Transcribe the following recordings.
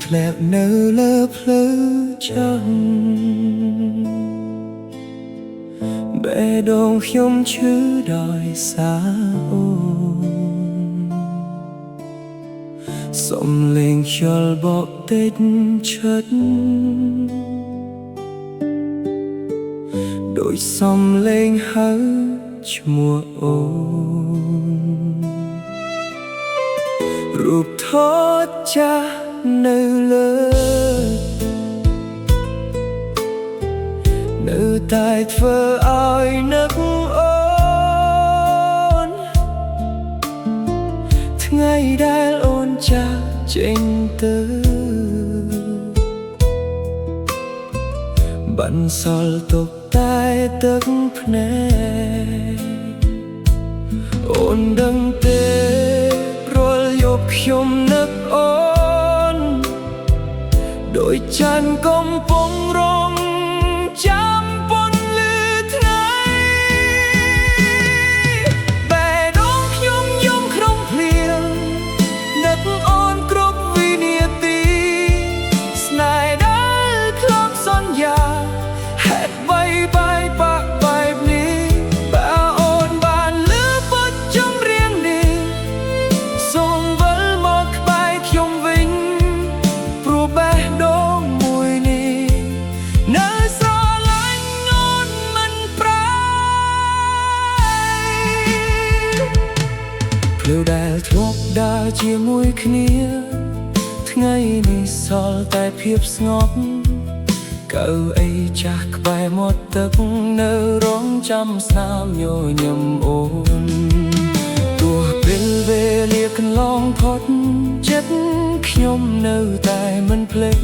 ធ្លាក់នៅលើផ្លូវចន្ទបេះដូងខ្ញុំឈឺដោយសារអូនសំឡេងខ្យល់បក់តិចឈិតដូចសំឡេងហៅឈ្មោះអូនរូបថតចាស់នៅលើនៅតែធ្វើឲ្យនឹកអូនថ្ងៃដែលអូនចាស់ចេញទៅបន្សល់ទុកតែទឹកភ្នែកអូនដឹងទេរាល់យប់ខ្ញុំនឹកអូនដូចច័ន្ទកំពុងរងចាំពន្លឺថ្ងៃបេះដូងខ្ញុំយំក្នុងភ្លៀងនឹកអូនគ្រប់វិនាទីស្នេហ៍ដែលធ្លាប់សន្យាហេតុបីបែកបាក់បែបនេះបើអូនបានលឺបទចម្រៀងនេះសូមវិលមកក្បែរខ្ញុំវិញព្រោះបេះដូងមួយនេះនៅស្រឡាញ់អូនមិនប្រែភ្លឺដែលធ្លាប់ដើរជាមួយគ្នាថ្ងៃនេះសល់តែភាពស្ងប់កៅអីចាស់ក្បែរមាត់ទឹកនៅរងចាំស្នាមញញឹមអូនទោះពេលវេលាកន្លងផុតចិត្តខ្ញុំនៅតែមិនភ្លេច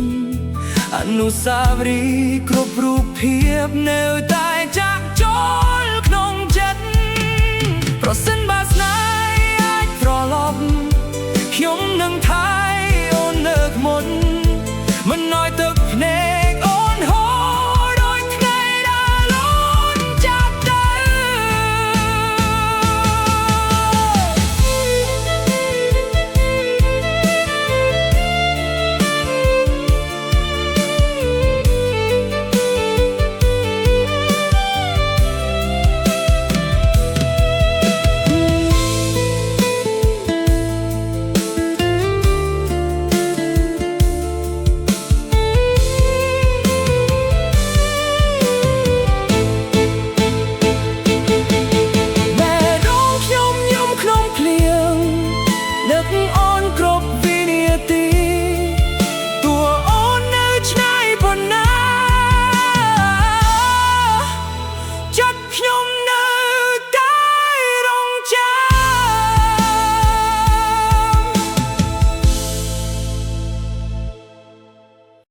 អនុស្សាវរីយ៍គ្រប់រូបភាពនៅតែចាក់ចូលក្នុងចិត្តប្រសិនបើ